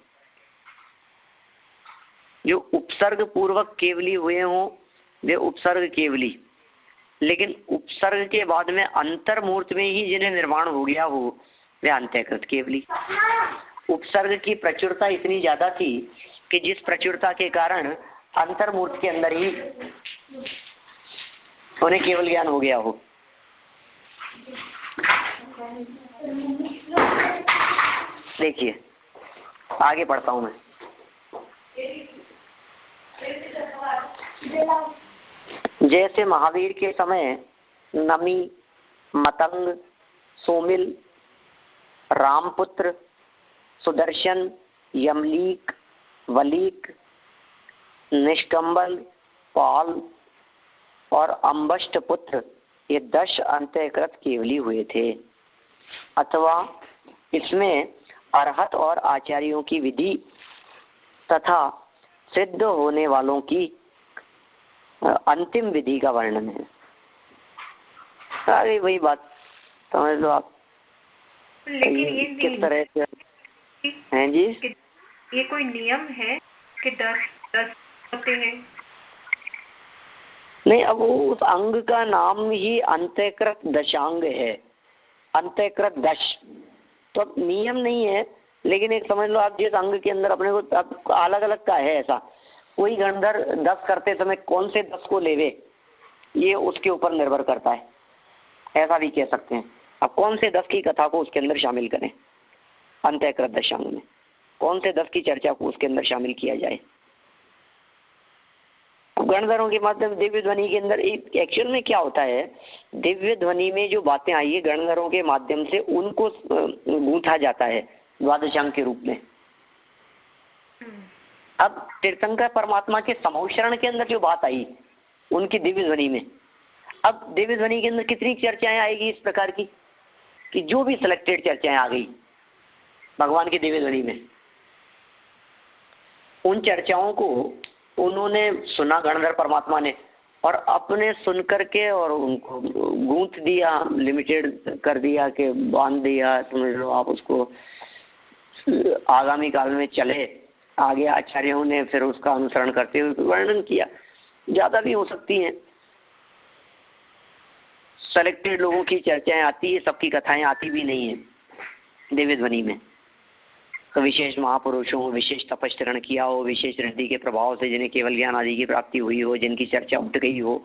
जो उपसर्ग पूर्वक केवली हुए हों वे उपसर्ग केवली, लेकिन उपसर्ग के बाद में अंतर्मूर्त में ही जिन्हें निर्माण हो गया हो वे अंतःकृत केवली। उपसर्ग की प्रचुरता इतनी ज्यादा थी कि जिस प्रचुरता के कारण अंतर्मूर्त के अंदर ही उन्हें केवल ज्ञान हो गया हो। देखिए आगे पढ़ता हूं मैं। जैसे महावीर के समय नमी, मतंग, सोमिल, रामपुत्र, सुदर्शन, यमलीक, वलीक, निष्कंबल, पाल और अम्बष्ट पुत्र ये 10 अंतःकृत केवली हुए थे, अथवा इसमें अरहत और आचार्यों की विधि तथा सिद्ध होने वालों की अंतिम विधि का वर्णन है। सारी वही बात समझ लो आप। लेकिन ये किस तरह से हैं जी? ये कोई नियम है कि 10 होते हैं? नहीं, अब उस अंग का नाम ही अंतःकृत दशांग है, अंतःकृत 10। तो अब नियम नहीं है, लेकिन एक समझ लो आप जिस अंग के अंदर अपने को अलग अलग का है ऐसा। कोई गणधर 10 करते समय कौन से 10 को लेवे ये उसके ऊपर निर्भर करता है, ऐसा भी कह सकते हैं। अब कौन से 10 की कथा को उसके अंदर शामिल करें, अंतःकृत दशांग में कौन से 10 की चर्चा को उसके अंदर शामिल किया जाए। गणधरों के माध्यम दिव्य ध्वनि के अंदर एक्चुअल में क्या होता है, दिव्य ध्वनि में जो बातें आई है गणधरों के माध्यम से उनको गूंथा जाता है द्वादशांग के रूप में। अब तीर्थंकर परमात्मा के समौशरण के अंदर जो बात आई उनकी दिव्य ध्वनि में, अब दिव्य ध्वनि के अंदर कितनी चर्चाएं आएगी इस प्रकार की कि जो भी सिलेक्टेड चर्चाएं आ गई भगवान की दिव्य ध्वनि में, उन चर्चाओं को उन्होंने सुना गणधर परमात्मा ने और अपने सुन करके और उनको गूंथ दिया, लिमिटेड कर दिया कि बांध दिया, समझ लो आप उसको। आगामी काल में चले आगे आचार्यों ने फिर उसका अनुसरण करते हुए वर्णन किया। ज्यादा भी हो सकती हैं, सेलेक्टेड लोगों की चर्चाएं आती है, सबकी कथाएं आती भी नहीं है दिव्य ध्वनि में। तो विशेष महापुरुषों, विशेष तपस्चरण किया हो, विशेष रिद्धि के प्रभाव से जिन्हें केवल ज्ञान आदि की प्राप्ति हुई हो, जिनकी चर्चा उठ गई हो,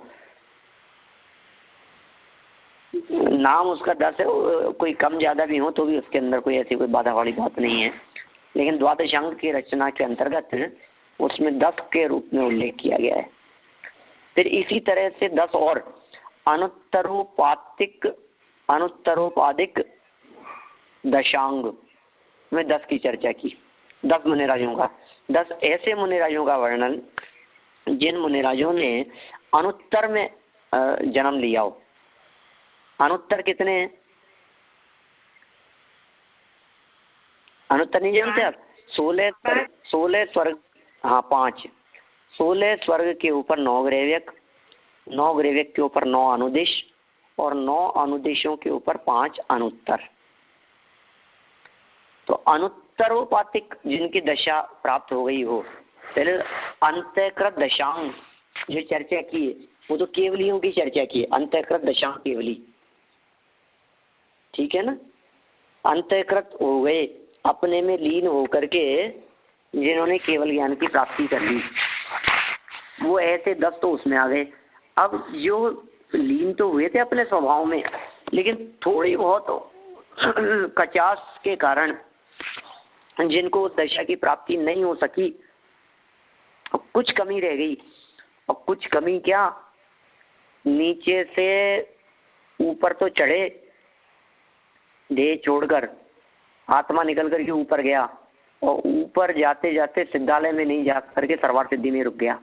नाम उसका 10 है, कोई कम ज्यादा भी हो तो भी उसके अंदर कोई ऐसी कोई बाधा वाली बात नहीं है। लेकिन द्वादशांग की रचना के अंतर्गत उसमें 10 के रूप में उल्लेख किया गया है। फिर इसी तरह से 10 और अनुत्तरोपादिक दशांग में 10 की चर्चा की। 10 मुनिराजों का, 10 ऐसे मुनिराजों का वर्णन जिन मुनिराजों ने अनुत्तर में जन्म लिया हो। अनुत्तर कितने हैं? अनुत्तर नहीं जानते आप? 16 स्वर्ग, हाँ 5। 16 स्वर्ग के ऊपर 9 ग्रैव्यक, 9 ग्रैव्यक के ऊपर 9 अनुदेश और 9 अनुदेशों के ऊपर 5 अनुत्तर। तो अनुत्तरोपातिक जिनकी दशा प्राप्त हो गई हो, पहले अंतःकृत दशांग जो चर्चा की है वो तो केवलियों की चर्चा की है, अंतःकृत दशांग केवली, ठीक है ना। अंतःकृत हो गए, अपने में लीन होकर के जिन्होंने केवल ज्ञान की प्राप्ति कर ली, वो ऐसे 10 तो उसमें आ गए। अब जो लीन तो हुए थे अपने स्वभाव में, लेकिन थोड़ी बहुत कचास के कारण जिनको उस दशा की प्राप्ति नहीं हो सकी, कुछ कमी रह गई। और कुछ कमी क्या, नीचे से ऊपर तो चढ़े, देह छोड़कर आत्मा निकल करके ऊपर गया और ऊपर जाते जाते सिद्धालय में नहीं जा करके सर्वार सिद्धि में रुक गया।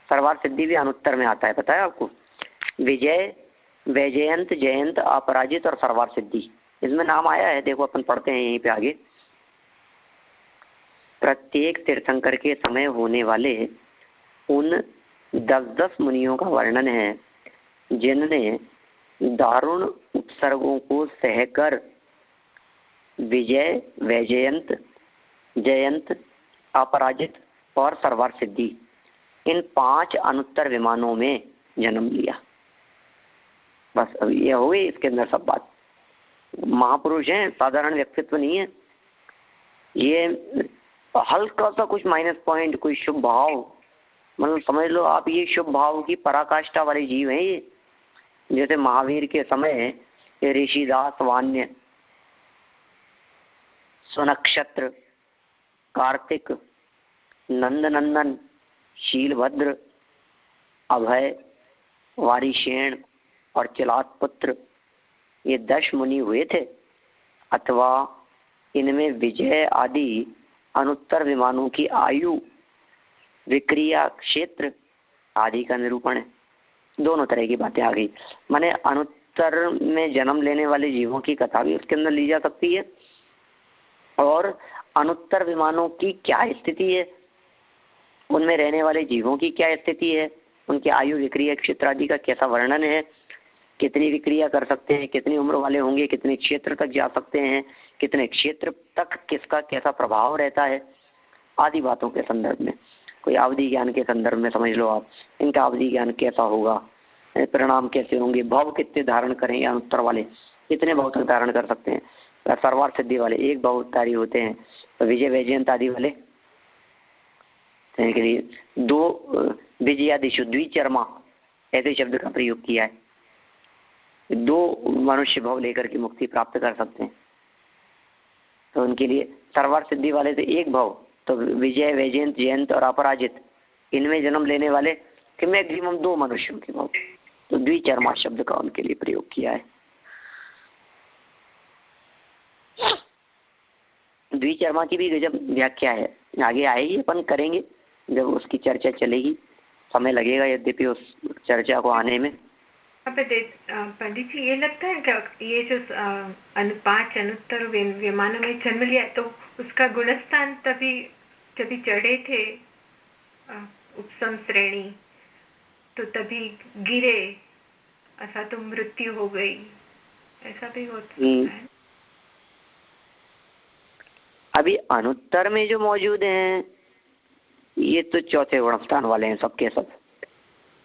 सर्वार सिद्धि भी अनुत्तर में आता है, पता है आपको। विजय, वैजयंत, जयंत, अपराजित और सर्वार सिद्धि, इसमें नाम आया है। देखो अपन पढ़ते हैं यहीं पे आगे। प्रत्येक तीर्थंकर के समय होने वाले उन 10-10 मुनियों का वर्णन है जिनने दारुण उपसर्गों को सहकर विजय, वैजयंत, जयंत, अपराजित और सर्वार सिद्धि इन 5 अनुत्तर विमानों में जन्म लिया। बस अब ये हो गई इसके अंदर सब बात। महापुरुष हैं, साधारण व्यक्तित्व नहीं है। ये हल्का सा कुछ माइनस पॉइंट, कोई शुभ भाव, मतलब समझ लो आप ये शुभ भाव की पराकाष्ठा वाले जीव हैं ये। जैसे महावीर के समय ये ऋषिदास वान्य, स्वनक्षत्र, कार्तिक, नंदनंदन, शीलभद्र, अभय, वारिशेण और चिलात पुत्र, ये 10 मुनि हुए थे। अथवा इनमें विजय आदि अनुत्तर विमानों की आयु, विक्रिया क्षेत्र आदि का निरूपण है। दोनों तरह की बातें आ गई। माने अनुत्तर में जन्म लेने वाले जीवों की कथा भी उसके अंदर ली जा सकती है, और अनुत्तर विमानों की क्या स्थिति है, उनमें रहने वाले जीवों की क्या स्थिति है, उनके आयु, विक्रिया क्षेत्र आदि का कैसा वर्णन है, कितनी विक्रिया कर सकते हैं, कितनी उम्र वाले होंगे, कितने क्षेत्र तक जा सकते हैं, कितने क्षेत्र तक किसका कैसा प्रभाव रहता है, आदि बातों के संदर्भ में, कोई अवधि ज्ञान के संदर्भ में समझ लो आप, इनका अवधि ज्ञान कैसा होगा, परिणाम कैसे होंगे, भाव कितने धारण करेंगे, अनुत्तर वाले कितने भाव तक धारण कर सकते हैं, सर्वार्थ सिद्धि वाले एक भावधारी होते हैं, तो विजय वैजयंत आदि वाले के लिए 2 विजयादिशु द्विचर्मा ऐसे शब्द का प्रयोग किया है। 2 मनुष्य भाव लेकर के मुक्ति प्राप्त कर सकते हैं, तो उनके लिए सर्वार्थ सिद्धि वाले तो एक भाव, तो विजय वैजयंत जयंत और अपराजित इनमें जन्म लेने वाले कि मैक्सिमम 2 मनुष्यों के भाव, तो द्विचर्मा शब्द का उनके लिए प्रयोग किया है। द्विचर्मा की भी गजब व्याख्या है, आगे आएगी, अपन करेंगे जब उसकी चर्चा चलेगी, समय लगेगा यद्यपि उस चर्चा को आने में। पंडित जी, ये लगता है क्या ये जो 5 अनुत्तर विमानों में जन्म लिया तो उसका गुणस्थान तभी जब चढ़े थे उपसम श्रेणी, तो तभी गिरे, ऐसा तो मृत्यु हो गई, ऐसा भी होता है। अभी अनुत्तर में जो मौजूद हैं ये तो चौथे गुणस्थान वाले हैं सबके सब।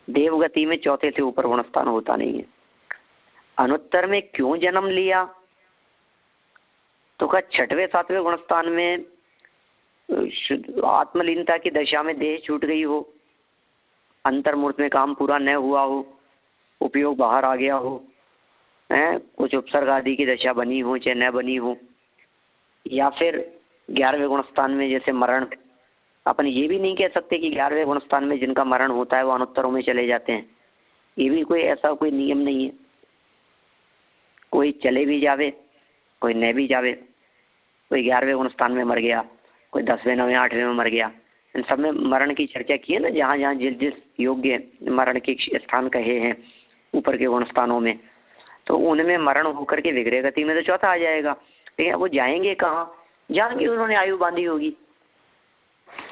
देवगति में चौथे से ऊपर गुणस्थान होता नहीं है। अनुत्तर में क्यों जन्म लिया, तो क्या 6वें 7वें गुणस्थान में आत्मलीनता की दशा में देह छूट गई हो, अंतर्मूर्त में काम पूरा न हुआ हो, उपयोग बाहर आ गया हो, कुछ उपसर्ग आदि की दशा बनी हो चाहे न बनी हो, या फिर 11वें गुणस्थान में जैसे मरण, अपन ये भी नहीं कह सकते कि 11वें गुणस्थान में जिनका मरण होता है वो अनुत्तरों में चले जाते हैं। ये भी कोई ऐसा कोई नियम नहीं है, कोई चले भी जावे कोई न भी जावे, कोई 11वें गुणस्थान में मर गया, कोई 10वें 9वें 8वें में मर गया। इन सब में मरण की चर्चा की है ना, जहाँ जहाँ जिस जिस योग्य मरण के स्थान कहे हैं ऊपर के गुणस्थानों में, तो उनमें मरण होकर के विग्रह गति में तो चौथा आ जाएगा। लेकिन वो जाएंगे कहाँ, जहाँ की उन्होंने आयु बांधी होगी।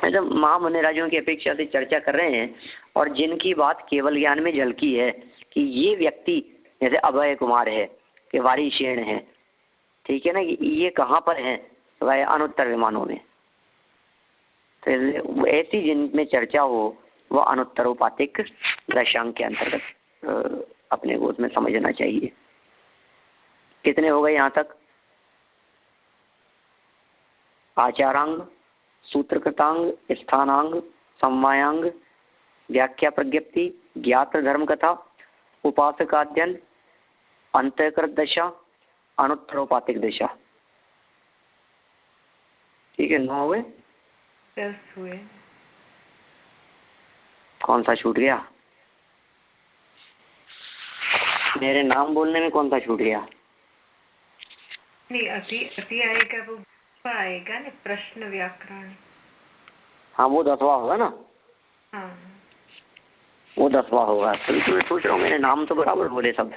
तो महामुनि राजों की अपेक्षा से चर्चा कर रहे हैं, और जिनकी बात केवल ज्ञान में झलकी है कि ये व्यक्ति जैसे अभय कुमार है कि वारिशेण है, ठीक है ना, ये कहाँ पर है, वह अनुत्तर विमानों में। तो ऐसी जिनमें चर्चा हो वह अनुत्तरोपातिक दशांग के अंतर्गत अपने को उसमें समझना चाहिए। कितने हो गए यहाँ तक? आचारांग, सूत्रकृतांग, स्थानांग, समवायांग, व्याख्या प्रज्ञप्ति, ज्ञात धर्म कथा, उपासकाध्ययन, अंतःकृत दशा, अनुत्तरोपातिक दशा। ठीक है, 9 हुए? 10 हुए। कौन सा छूट गया? मेरे नाम बोलने में कौन सा छूट गया? नहीं, अभी आएगा, वो आएगा ना प्रश्न व्याकरण। हाँ, वो 10वां होगा ना। हाँ, वो 10वां होगा। तभी तो मैं सोच रहा हूँ, मेरे नाम तो बराबर बोले सब,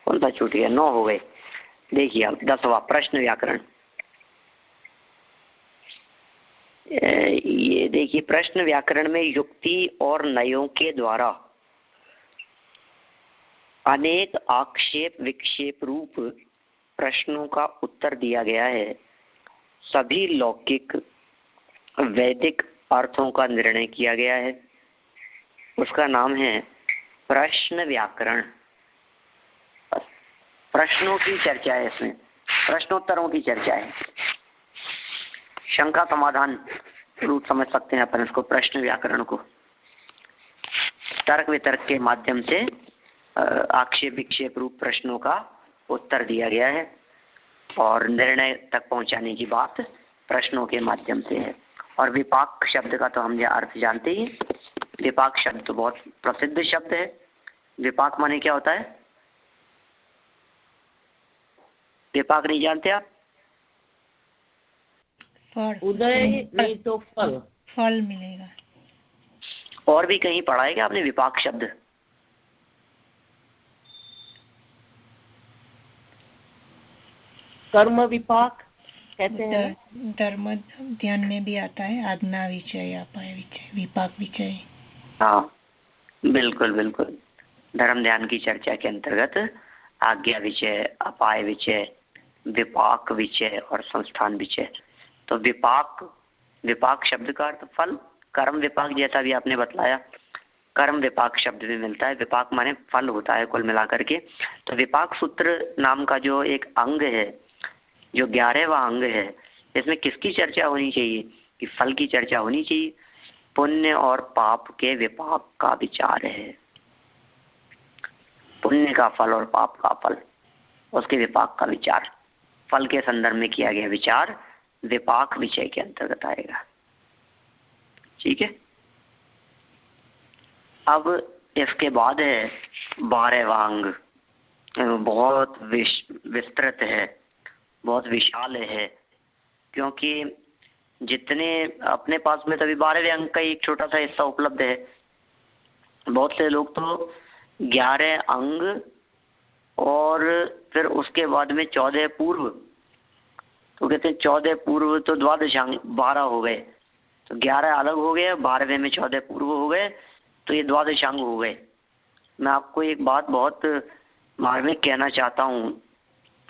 कौन सा छूट गया? 9 हो गए। देखिए अब 10वां प्रश्न व्याकरण। ये देखिए, प्रश्न व्याकरण में युक्ति और नयों के द्वारा अनेक आक्षेप विक्षेप रूप प्रश्नों का उत्तर दिया गया है। सभी लौकिक वैदिक अर्थों का निर्णय किया गया है। उसका नाम है प्रश्न व्याकरण। प्रश्नों की चर्चा है, इसमें प्रश्नोत्तरों की चर्चा है। शंका समाधान रूप समझ सकते हैं अपन इसको, प्रश्न व्याकरण को। तर्क वितर्क के माध्यम से आक्षेप विक्षेप रूप प्रश्नों का उत्तर दिया गया है और निर्णय तक पहुंचाने की बात प्रश्नों के माध्यम से है। और विपाक शब्द का तो हम अर्थ जानते ही। विपाक शब्द तो बहुत प्रसिद्ध शब्द है। विपाक माने क्या होता है? विपाक नहीं जानते आप? उदय नहीं तो फल, फल मिलेगा। और भी कहीं पढ़ा है क्या आपने विपाक शब्द? कर्म विपाक कहते हैं। धर्म ध्यान में भी आता है, आज्ञा विचय, अपाय विचय, विपाक विचय। हाँ बिल्कुल बिल्कुल। धर्म ध्यान की चर्चा के अंतर्गत आज्ञा विचय, अपाय विचय, विपाक विचय और संस्थान विचय। तो विपाक शब्द का अर्थ फल, कर्म विपाक जैसा भी आपने बतलाया, कर्म विपाक शब्द भी मिलता है। विपाक माने फल होता है कुल मिलाकर के। तो विपाक सूत्र नाम का जो एक अंग है, जो 11वां अंग है, इसमें किसकी चर्चा होनी चाहिए? कि फल की चर्चा होनी चाहिए। पुण्य और पाप के विपाक का विचार है। पुण्य का फल और पाप का फल, उसके विपाक का विचार, फल के संदर्भ में किया गया विचार विपाक विषय के अंतर्गत आएगा। ठीक है। अब इसके बाद है 12वां अंग। बहुत विस्तृत है, बहुत विशाल है, क्योंकि जितने अपने पास में तभी 12वें अंग का एक छोटा सा हिस्सा उपलब्ध है। बहुत से लोग तो 11 अंग और फिर उसके बाद में 14 पूर्व, तो कहते हैं 14 पूर्व तो द्वादश अंग 12 हो गए, तो 11 अलग हो गए, 12वें में 14 पूर्व हो गए, तो ये द्वादश अंग हो गए। मैं आपको एक बात बहुत मार्मिक कहना चाहता हूँ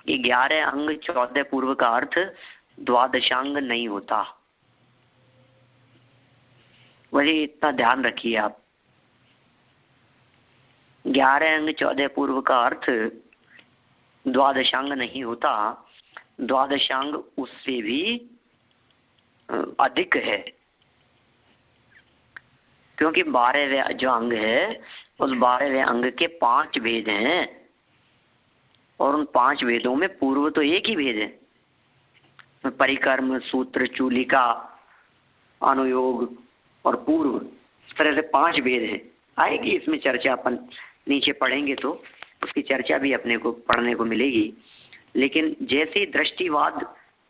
कि 11 अंग 14 पूर्व का अर्थ द्वादशांग नहीं होता। वही इतना ध्यान रखिए आप। 11 अंग 14 पूर्व का अर्थ द्वादशांग नहीं होता। द्वादशांग उससे भी अधिक है, क्योंकि 12वें जो अंग है उस 12वें अंग के 5 भेद हैं और उन 5 भेदों में पूर्व तो एक ही भेद है। परिकर्म, सूत्र, चूलिका, अनुयोग और पूर्व, इस तरह से 5 भेद हैं। आएगी इसमें चर्चा, अपन नीचे पढ़ेंगे तो उसकी चर्चा भी अपने को पढ़ने को मिलेगी। लेकिन जैसे ही दृष्टिवाद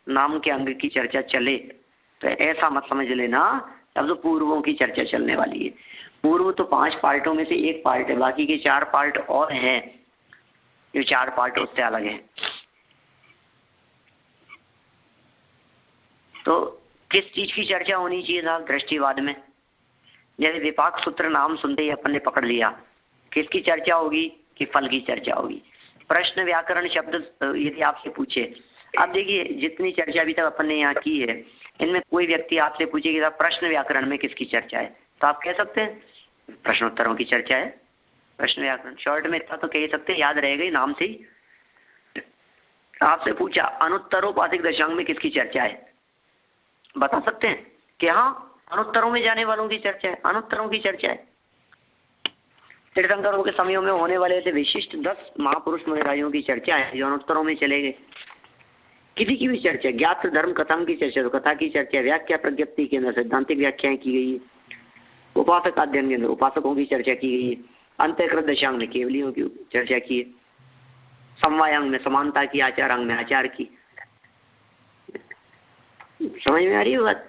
नाम के अंग की चर्चा चले तो ऐसा मत समझ लेना तब तो पूर्वों की चर्चा चलने वाली है। पूर्व तो 5 पार्टों में से एक पार्ट है, बाकी के 4 पार्ट और हैं, जो 4 पार्ट उससे अलग हैं। तो किस चीज की चर्चा होनी चाहिए था दृष्टिवाद में? जैसे विपाक सूत्र नाम सुनते ही अपन ने पकड़ लिया, किसकी चर्चा होगी? कि फल की चर्चा होगी। प्रश्न व्याकरण शब्द यदि आपसे पूछे, अब देखिए जितनी चर्चा अभी तक अपन ने यहाँ की है, इनमें कोई व्यक्ति आपसे पूछे कि प्रश्न व्याकरण में किसकी चर्चा है, तो आप कह सकते हैं प्रश्नोत्तरों की चर्चा है। प्रश्न व्याकरण शॉर्ट में इतना तो कह सकते हैं, याद रहेगा ही नाम से ही। आपसे पूछा अनुत्तरोपाधिक दशांग में किसकी चर्चा है, बता सकते हैं कि हाँ अनुत्तरों में जाने वालों की चर्चा है, अनुत्तरों की चर्चा है। तीर्थंकरों के समयों में होने वाले ऐसे विशिष्ट 10 महापुरुष मुनिराजों की चर्चा है जो अनुत्तरों में चले गए। किसी की भी चर्चा, ज्ञात धर्म कथाओं की चर्चा, तो कथा की चर्चा, व्याख्या प्रज्ञप्ति के अंदर सैद्धांतिक व्याख्याएं की गई है, उपासक अध्ययन के अंदर उपासकों की चर्चा की गई है, अंतःकृत दशांग में केवलियों की चर्चा की है, समवायांग में समानता की, आचारांग में आचार की। समझ में आ रही है बात?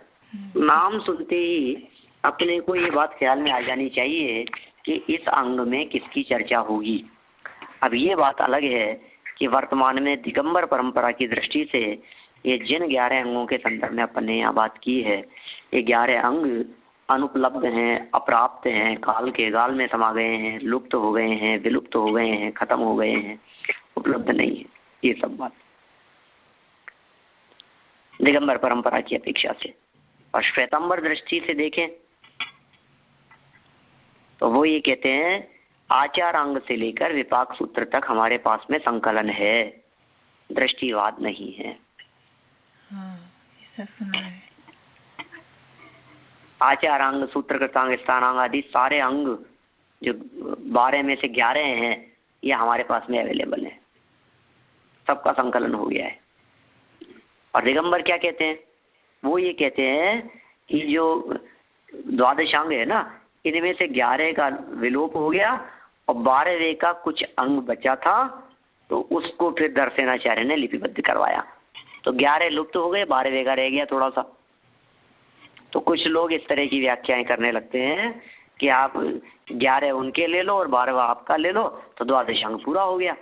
नाम सुनते ही अपने को ये बात ख्याल में आ जानी चाहिए कि इस अंग में किसकी चर्चा होगी। अब ये बात अलग है कि वर्तमान में दिगंबर परंपरा की दृष्टि से ये जिन 11 अंगों के संदर्भ में अपन ने यहाँ बात की है, ये 11 अंग अनुपलब्ध हैं, अप्राप्त हैं, काल के गाल में समा गए हैं, लुप्त हो गए हैं, विलुप्त हो गए हैं, खत्म हो गए हैं, उपलब्ध नहीं है। ये सब बात दिगंबर परंपरा की अपेक्षा से। और श्वेतांबर दृष्टि से देखें तो वो ये कहते हैं आचार अंग से लेकर विपाक सूत्र तक हमारे पास में संकलन है, दृष्टिवाद नहीं है। हाँ, ये सब सुना है। आचारांग, सूत्रकृतांग, स्थानांग आदि सारे अंग जो 12 में से 11 हैं, ये हमारे पास में अवेलेबल है, सबका संकलन हो गया है। और दिगंबर क्या कहते हैं? वो ये कहते हैं कि जो द्वादशांग है ना, इनमें से 11 का विलोप हो गया और 12वें का कुछ अंग बचा था, तो उसको फिर दर्शनाचार्य ने लिपिबद्ध करवाया। तो 11 लुप्त हो गए, 12वें का रह गया थोड़ा सा। तो कुछ लोग इस तरह की व्याख्याएं करने लगते हैं कि आप 11 उनके ले लो और 12वां आपका ले लो, तो द्वादशांग पूरा हो गया।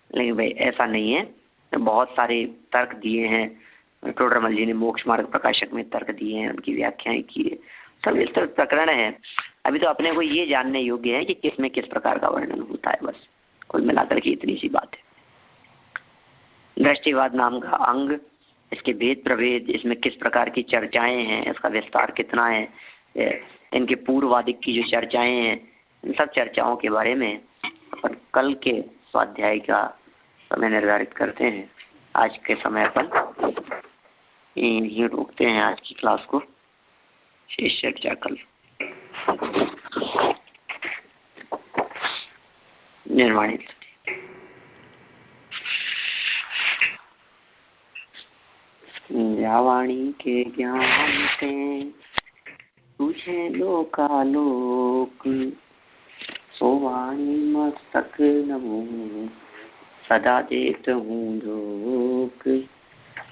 लेकिन भाई ऐसा नहीं है, बहुत सारे तर्क दिए हैं। टोडरमल जी ने मोक्ष मार्ग प्रकाशक में तर्क दिए हैं, उनकी व्याख्याएं की है, सब इस तरह प्रकरण है। अभी तो अपने को ये जानने योग्य है कि किस में किस प्रकार का वर्णन होता है, बस कुल मिलाकर के इतनी सी बात है। दृष्टिवाद नाम का अंग, इसके भेद प्रभेद, इसमें किस प्रकार की चर्चाएं हैं, इसका विस्तार कितना है, इनके पूर्ववादिक की जो चर्चाएं हैं, इन सब चर्चाओं के बारे में अपन कल के स्वाध्याय का समय निर्धारित करते हैं। आज के समय पर यहीं रोकते हैं आज की क्लास को, शेष चर्चा कल। निर्वाणी वाणी के ज्ञान से तुझे लोकालोक, सो वाणी मस्तक नमो, सदा देत हूँ लोक,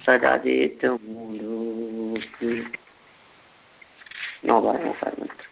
सदा देत हूँ लोक। 9 बार मंत्र।